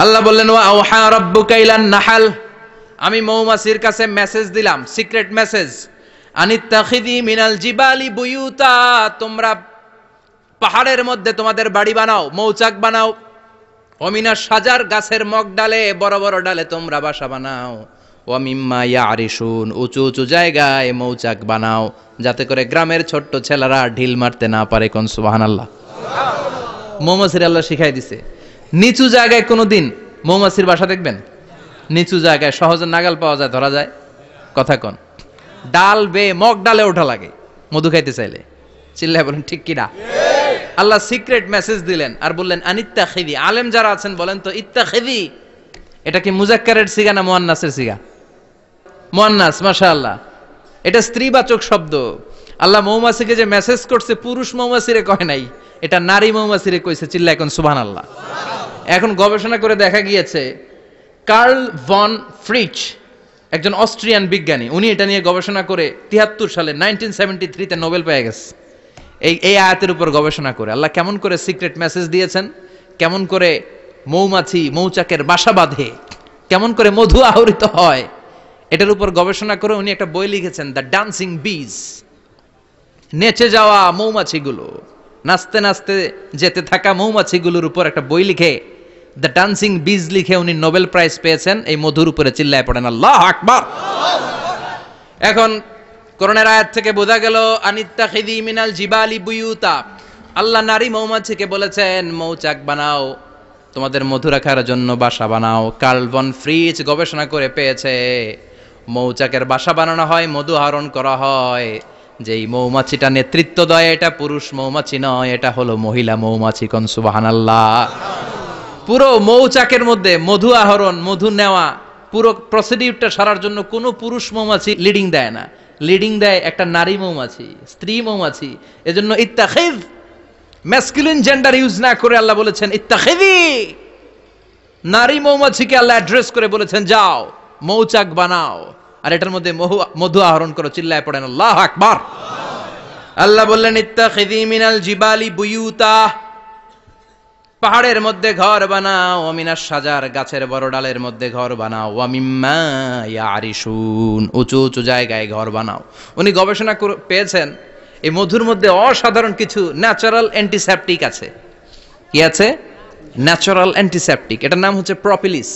আল্লাহ বললেন ওয়া আওহা রাব্বুকা ইলান নাহাল, আমি মৌমাছির কাছে মেসেজ দিলাম, সিক্রেট মেসেজ, আনিত্তাখিযি মিনাল জিবালি বুয়ুতা, তোমরা পাহাড়ের মধ্যে তোমাদের বাড়ি বানাও, মৌচাক বানাও, ওমিনা সাজার, গাছের মগ ডালে, বড় বড় ডালে তোমরা বাসা বানাও, ওয়া মিম্মা ইয়ারিশুন, উঁচু উঁচু জায়গায় মৌচাক বানাও, যাতে করে গ্রামের ছোট্ট ছেলেরা ঢিল মারতে না পারে। কোন সুবহানাল্লাহ। মৌমাছির আল্লাহ শিখাই দিছে। নিচু জায়গায় কোনোদিন মৌমাছির বাসা দেখবেন? নিচু জায়গায় সহজে নাগাল পাওয়া যায়, ধরা যায়। কথা কন। ডাল বেয়ে মগ ডালে ওঠা লাগে মধু খাইতে চাইলে। চিল্লায় বলেন ঠিক কিনা? আল্লাহ সিক্রেট মেসেজ দিলেন আর বললেন আনিত্তাখিযি। আলেম যারা আছেন বলেন তো, ইত্তাখিযি এটা কি মুজাক্কারের সিগা না মুয়ান্নাসের সিগা? মুয়ান্নাস, মাশাআল্লাহ। এটা স্ত্রীবাচক শব্দ। আল্লাহ মৌমাছিকে যে মেসেজ করছে পুরুষ মৌমাছিরে কয় নাই, এটা নারী মৌমাছিরে কইছে। চিল্লায় এখন সুবহানাল্লাহ। এখন গবেষণা করে দেখা গিয়েছে, কার্ল ভন ফ্রিচ, একজন অস্ট্রিয়ান বিজ্ঞানী, উনি এটা নিয়ে গবেষণা করে 73 সালে 1973 নোবেল পেয়ে গেছে। এই আয়াতের উপর গবেষণা করে আল্লাহ কেমন করে সিক্রেট মেসেজ দিয়েছেন, কেমন করে মৌমাছি মৌচাকের বাসা বাঁধে, কেমন করে মধু আহরিত হয়, এটার উপর গবেষণা করে উনি একটা বই লিখেছেন, দ্য ডান্সিং বিজ। নেচে যাওয়া মৌমাছিগুলো, নাচতে নাচতে যেতে থাকা মৌমাছিগুলোর উপর একটা বই লিখে, দ্য ডান্সিং বিজ লিখে উনি নোবেল প্রাইজ পেয়েছেন এই মধুর উপরে। চিল্লায় পড়েন আল্লাহু আকবার। এখন কোরআনের আয়াত থেকে বোঝা গেল আনিত্তাখিযি মিনাল জিবালি বুয়ুতা, আল্লাহ নারী মৌমাছিকে বলেছেন মৌচাক বানাও, তোমাদের মধু রাখার জন্য বাসা বানাও। কার্ল ভন ফ্রিচ গবেষণা করে পেয়েছে মৌচাকের বাসা বানানো হয়, মধু আহরণ করা হয়, যেই মৌমাছিটা নেতৃত্ব দেয় এটা পুরুষ মৌমাছি নয়, এটা হলো মহিলা মৌমাছি। কোন সুবহানাল্লাহ। পুরো মৌচাকের মধ্যে মধু আহরণ, মধু নেওয়া, পুরো প্রসিডিউরটা সারার জন্য কোনো পুরুষ মৌমাছি লিডিং দেয় না, লিডিং দেয় একটা নারী মৌমাছি, স্ত্রী মৌমাছি। এজন্য ইত্তাখিয, ম্যাসকুলিন জেন্ডার ইউজ না করে আল্লাহ বলেছেন ইত্তাখিযি। নারী মৌমাছিকে আল্লাহ অ্যাড্রেস করে বলেছেন যাও মৌচাক বানাও আর এটার মধ্যে মধু আহরণ করো। চিল্লায় পড়েন আল্লাহু আকবার। আল্লাহ বললেন ইত্তাখিযি মিনাল জিবালি বুয়ুতা, পাহাড়ের মধ্যে ঘর বানাও, ওয়া মিনাশ সাজার, গাছের বড় ডালের মধ্যে ঘর বানাও, ওয়া মিম্মা ইয়ারিশুন, উঁচু উঁচু জায়গায় ঘর বানাও। উনি গবেষণা পেয়েছেন এই মধুর মধ্যে অসাধারণ কিছু ন্যাচারাল অ্যান্টিসেপটিক আছে। কি আছে? Natural antiseptic. এটার নাম হচ্ছে প্রপিলিস।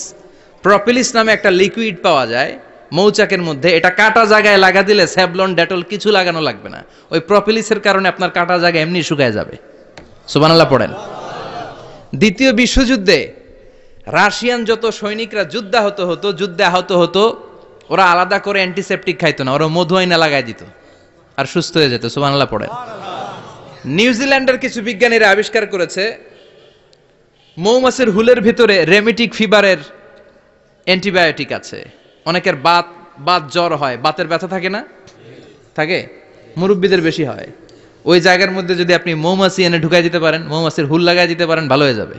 প্রপিলিস নামে একটা লিকুইড পাওয়া যায় মৌচাকের মধ্যে। এটা কাটা জায়গায় লাগা দিলে স্যাভলন, ডেটল কিছু লাগানো লাগবে না। ওই প্রপিলিসের কারণে আপনার কাটা জায়গা এমনি শুকায় যাবে। সুবহানাল্লাহ পড়েন। দ্বিতীয় বিশ্বযুদ্ধে রাশিয়ান যত সৈনিকরা যুদ্ধে আহত হতো, ওরা আলাদা করে অ্যান্টিসেপটিক খাইতো না, ওরা মধু আইনা লাগাই দিত আর সুস্থ হয়ে যেত। সুবহানাল্লাহ পড়েন। নিউজিল্যান্ডের কিছু বিজ্ঞানীরা আবিষ্কার করেছে মৌমাছির হুলের ভিতরে রেমিটিক ফিভারের অ্যান্টিবায়োটিক আছে। অনেকের বাত জ্বর হয়, বাতের ব্যথা থাকে না? থাকে, মুরব্বীদের বেশি হয়। ওই জায়গার মধ্যে যদি আপনি মৌমাছি এনে ঢুকাই দিতে পারেন, মৌমাছির হুল লাগাই দিতে পারেন, ভালো হয়ে যাবে।